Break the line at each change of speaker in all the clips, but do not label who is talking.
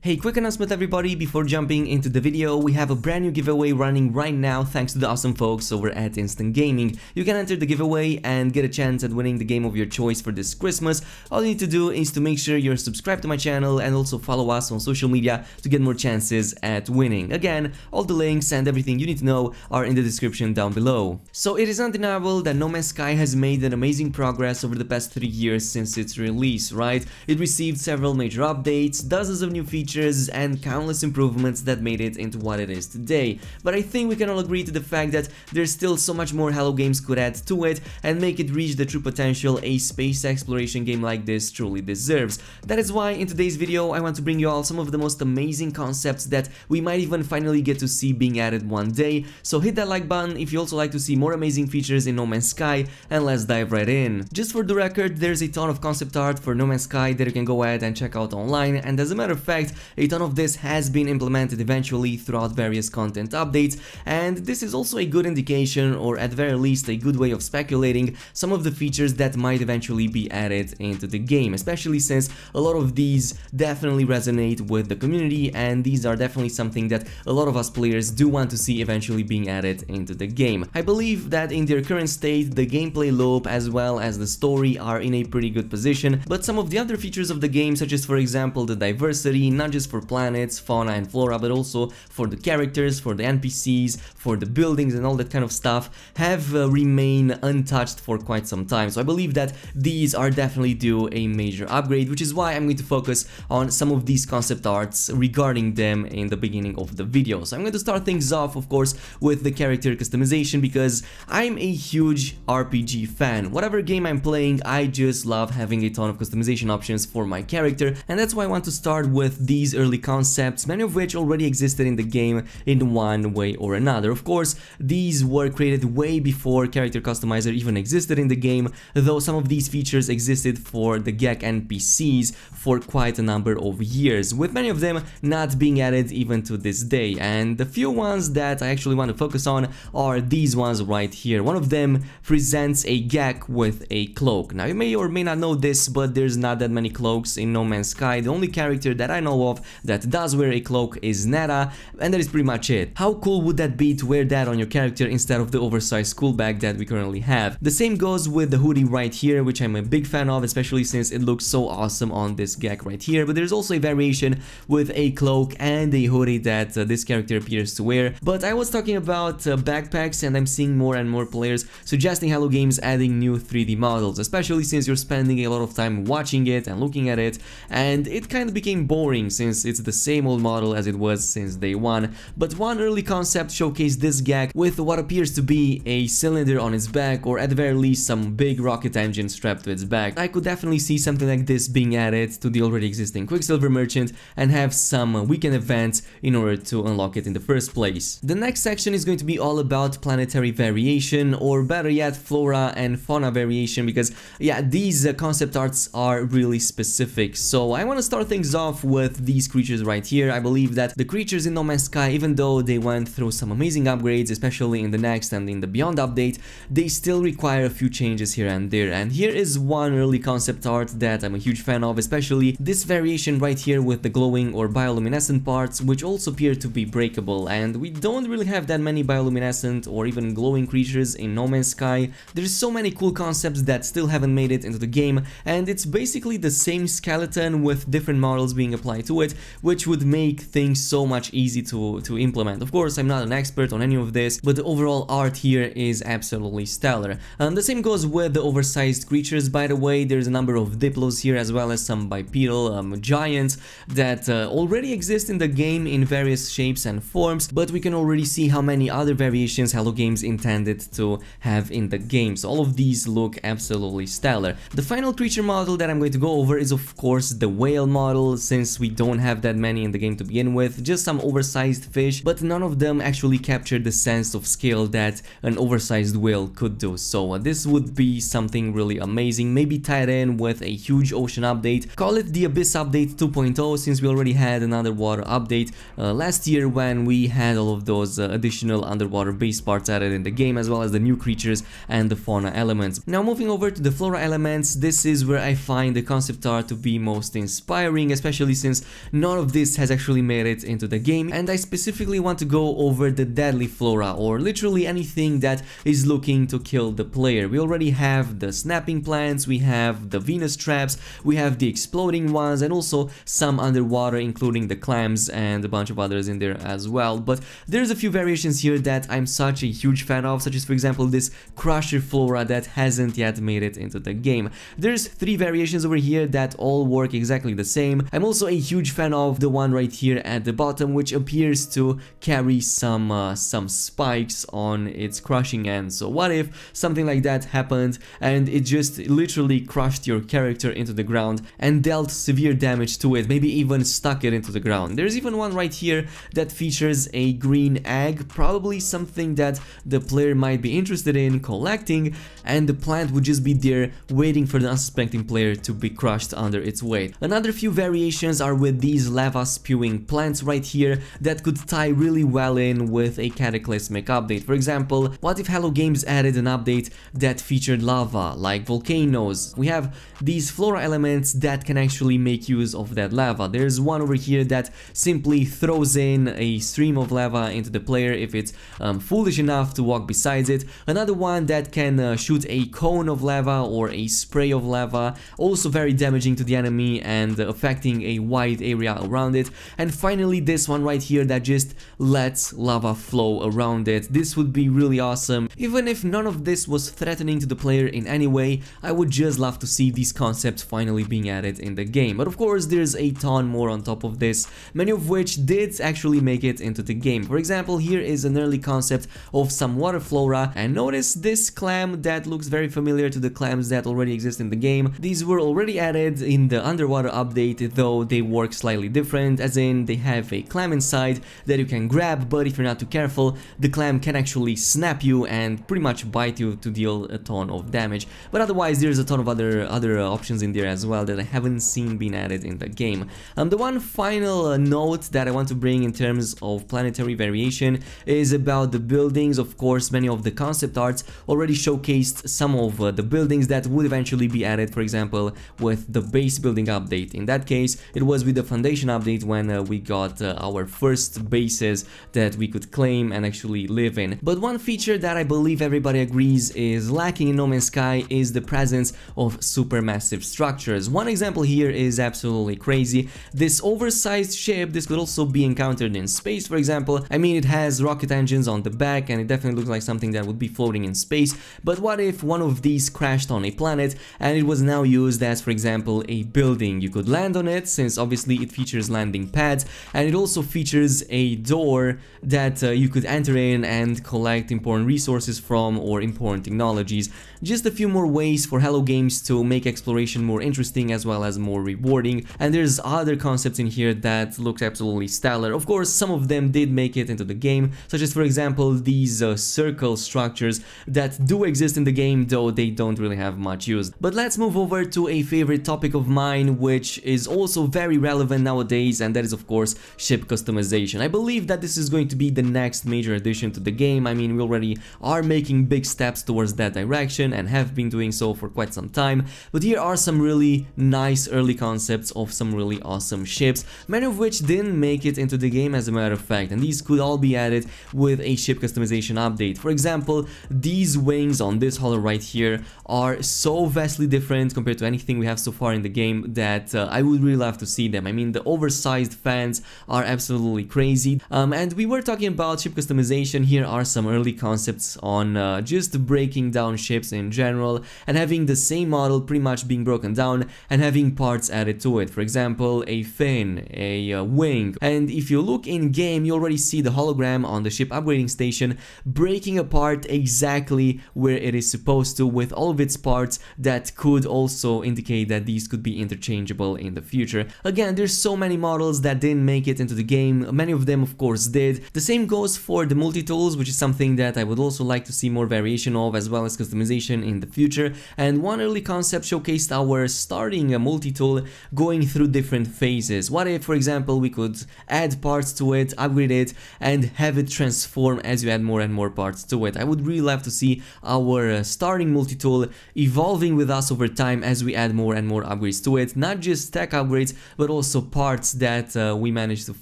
Hey, quick announcement everybody, before jumping into the video, we have a brand new giveaway running right now thanks to the awesome folks over at Instant Gaming. You can enter the giveaway and get a chance at winning the game of your choice for this Christmas. All you need to do is to make sure you're subscribed to my channel and also follow us on social media to get more chances at winning. Again, all the links and everything you need to know are in the description down below. So it is undeniable that No Man's Sky has made an amazing progress over the past 3 years since its release, right? It received several major updates, dozens of new features, and countless improvements that made it into what it is today. But I think we can all agree to the fact that there's still so much more Hello Games could add to it and make it reach the true potential a space exploration game like this truly deserves. That is why in today's video I want to bring you all some of the most amazing concepts that we might even finally get to see being added one day. So hit that like button if you also like to see more amazing features in No Man's Sky, and let's dive right in. Just for the record, there's a ton of concept art for No Man's Sky that you can go ahead and check out online, and as a matter of fact, a ton of this has been implemented eventually throughout various content updates, and this is also a good indication, or at very least a good way of speculating some of the features that might eventually be added into the game, especially since a lot of these definitely resonate with the community, and these are definitely something that a lot of us players do want to see eventually being added into the game. I believe that in their current state, the gameplay loop as well as the story are in a pretty good position, but some of the other features of the game, such as for example the diversity, not just for planets, fauna and flora, but also for the characters, for the NPCs, for the buildings and all that kind of stuff, have remained untouched for quite some time. So I believe that these are definitely due a major upgrade, which is why I'm going to focus on some of these concept arts regarding them in the beginning of the video. So I'm going to start things off, of course, with the character customization, because I'm a huge RPG fan. Whatever game I'm playing, I just love having a ton of customization options for my character, and that's why I want to start with these early concepts, many of which already existed in the game in one way or another. Of course, these were created way before Character Customizer even existed in the game, though some of these features existed for the GEC NPCs for quite a number of years, with many of them not being added even to this day. And the few ones that I actually want to focus on are these ones right here. One of them presents a GEC with a cloak. Now you may or may not know this, but there's not that many cloaks in No Man's Sky. The only character that I know of that does wear a cloak is Netta, and that is pretty much it. How cool would that be to wear that on your character instead of the oversized school bag that we currently have? The same goes with the hoodie right here, which I'm a big fan of, especially since it looks so awesome on this GEC right here. But there's also a variation with a cloak and a hoodie that this character appears to wear. But I was talking about backpacks, and I'm seeing more and more players suggesting Hello Games adding new 3D models, especially since you're spending a lot of time watching it and looking at it, and it kind of became boring since it's the same old model as it was since day one. But one early concept showcased this GEC with what appears to be a cylinder on its back, or at the very least some big rocket engine strapped to its back. I could definitely see something like this being added to the already existing Quicksilver Merchant and have some weekend events in order to unlock it in the first place. The next section is going to be all about planetary variation, or better yet, flora and fauna variation, because yeah, these concept arts are really specific. So I want to start things off with these creatures right here. I believe that the creatures in No Man's Sky, even though they went through some amazing upgrades, especially in the next and in the Beyond update, they still require a few changes here and there. And here is one early concept art that I'm a huge fan of, especially this variation right here with the glowing or bioluminescent parts, which also appear to be breakable. And we don't really have that many bioluminescent or even glowing creatures in No Man's Sky. There's so many cool concepts that still haven't made it into the game, and it's basically the same skeleton with different models being applied to it, which would make things so much easy to implement. Of course, I'm not an expert on any of this, but the overall art here is absolutely stellar. The same goes with the oversized creatures, by the way. There's a number of Diplos here, as well as some bipedal giants that already exist in the game in various shapes and forms, but we can already see how many other variations Hello Games intended to have in the game. So all of these look absolutely stellar. The final creature model that I'm going to go over is of course the whale model, since we don't have that many in the game to begin with, just some oversized fish, but none of them actually captured the sense of scale that an oversized whale could do. So this would be something really amazing, maybe tied in with a huge ocean update. Call it the Abyss Update 2.0, since we already had an underwater update last year when we had all of those additional underwater base parts added in the game, as well as the new creatures and the fauna elements. Now moving over to the flora elements, this is where I find the concept art to be most inspiring, especially since none of this has actually made it into the game, and I specifically want to go over the deadly Flora, or literally anything that is looking to kill the player. We already have the snapping plants, we have the Venus traps, we have the exploding ones, and also some underwater, including the clams and a bunch of others in there as well. But there's a few variations here that I'm such a huge fan of, such as for example this Crusher Flora that hasn't yet made it into the game. There's 3 variations over here that all work exactly the same. I'm also a huge fan of the one right here at the bottom, which appears to carry some spikes on its crushing end. So what if something like that happened and it just literally crushed your character into the ground and dealt severe damage to it, maybe even stuck it into the ground. There's even one right here that features a green egg, probably something that the player might be interested in collecting, and the plant would just be there waiting for the unsuspecting player to be crushed under its weight. Another few variations are with these lava spewing plants right here that could tie really well in with a cataclysmic update. For example, what if Hello Games added an update that featured lava, like volcanoes? We have these Flora elements that can actually make use of that lava. There's one over here that simply throws in a stream of lava into the player if it's foolish enough to walk beside it. Another one that can shoot a cone of lava or a spray of lava, also very damaging to the enemy and affecting a wide area around it. And finally this one right here that just lets lava flow around it. This would be really awesome. Even if none of this was threatening to the player in any way, I would just love to see these concepts finally being added in the game. But of course there's a ton more on top of this, many of which did actually make it into the game. For example, here is an early concept of some water flora, and notice this clam that looks very familiar to the clams that already exist in the game. These were already added in the underwater update, though they work slightly different, as in they have a clam inside that you can grab, but if you're not too careful, the clam can actually snap you and pretty much bite you to deal a ton of damage. But otherwise there's a ton of other options in there as well that I haven't seen being added in the game. The one final note that I want to bring in terms of planetary variation is about the buildings. Of course, many of the concept arts already showcased some of the buildings that would eventually be added, for example, with the base building update. In that case, it was with the foundation update when we got our first bases that we could claim and actually live in. But one feature that I believe everybody agrees is lacking in No Man's Sky is the presence of supermassive structures. One example here is absolutely crazy. This oversized ship, this could also be encountered in space, for example. I mean, it has rocket engines on the back and it definitely looks like something that would be floating in space. But what if one of these crashed on a planet and it was now used as, for example, a building? You could land on it, since obviously it features landing pads, and it also features a door that you could enter in and collect important resources from, or important technologies. Just a few more ways for Hello Games to make exploration more interesting as well as more rewarding. And there's other concepts in here that look absolutely stellar. Of course, some of them did make it into the game, such as for example these circle structures that do exist in the game, though they don't really have much use. But let's move over to a favorite topic of mine, which is also very relevant nowadays, and that is of course ship customization. I believe that this is going to be the next major addition to the game. I mean, we already are making big steps towards that direction and have been doing so for quite some time, but here are some really nice early concepts of some really awesome ships, many of which didn't make it into the game as a matter of fact, and these could all be added with a ship customization update. For example, these wings on this hull right here are so vastly different compared to anything we have so far in the game that I would really love to see them. I mean, the oversized fans are absolutely crazy, and we were talking about ship customization. Here are some early concepts on just breaking down ships in general and having the same model pretty much being broken down and having parts added to it. For example, a fin, a wing, and if you look in game you already see the hologram on the ship upgrading station breaking apart exactly where it is supposed to, with all of its parts that could also indicate that these could be interchangeable in the future. Again, there's so many models that didn't make it into the game, many of them of course did. The same goes for the multi-tools, which is something that I would also like to see more variation of, as well as customization in the future. And one early concept showcased our starting a multi-tool going through different phases. What if, for example, we could add parts to it, upgrade it, and have it transform as you add more and more parts to it? I would really love to see our starting multi-tool evolving with us over time as we add more and more upgrades to it, not just tech upgrades, but also parts that we managed to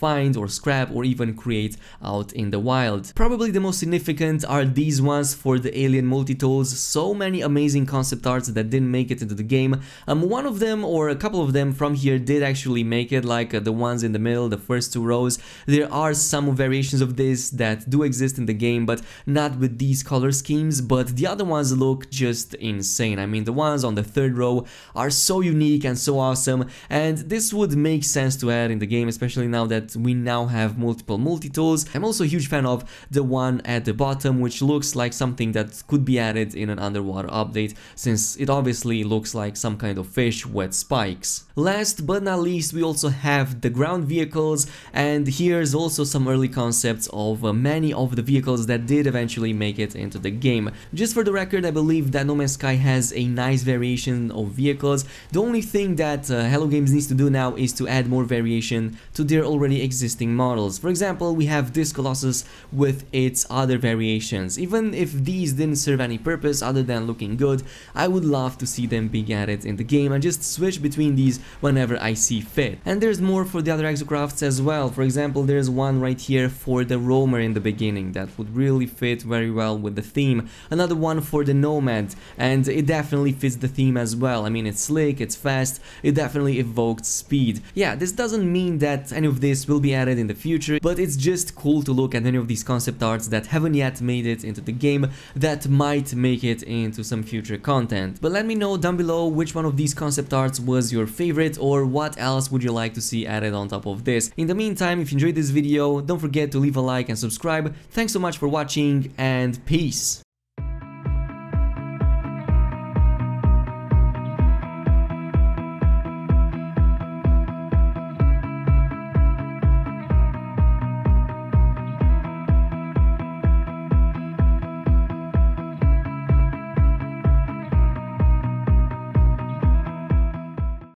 find or scrap or even create out in the wild. Probably the most significant are these ones for the alien Multitools. So many amazing concept arts that didn't make it into the game. One of them, or a couple of them from here, did actually make it, like the ones in the middle, the first two rows. There are some variations of this that do exist in the game, but not with these color schemes, but the other ones look just insane. I mean, the ones on the third row are so unique and so awesome, and this would make sense to add in the game, especially now that we now have multiple multi-tools. I'm also a huge fan of the one at the bottom, which looks like something that could be added in an underwater update, since it obviously looks like some kind of fish with spikes. Last but not least, we also have the ground vehicles, and here's also some early concepts of many of the vehicles that did eventually make it into the game. Just for the record, I believe that No Man's Sky has a nice variation of vehicles. The only thing that Hello Games needs to do now is to add more variation to their already existing models. For example, we have this Colossus with its other variations. Even if these didn't serve any purpose other than looking good, I would love to see them being added in the game and just switch between these whenever I see fit. And there's more for the other exocrafts as well. For example, there's one right here for the roamer in the beginning that would really fit very well with the theme. Another one for the nomad, and it definitely fits the theme as well. I mean, it's slick, it's fast, it definitely evoked speed. Yeah, this doesn't mean that any of this will be added in the future, but it's just cool to look at any of these concept arts that haven't yet made it into the game that might make it into some future content. But let me know down below which one of these concept arts was your favorite, or what else would you like to see added on top of this. In the meantime, if you enjoyed this video, don't forget to leave a like and subscribe. Thanks so much for watching, and peace!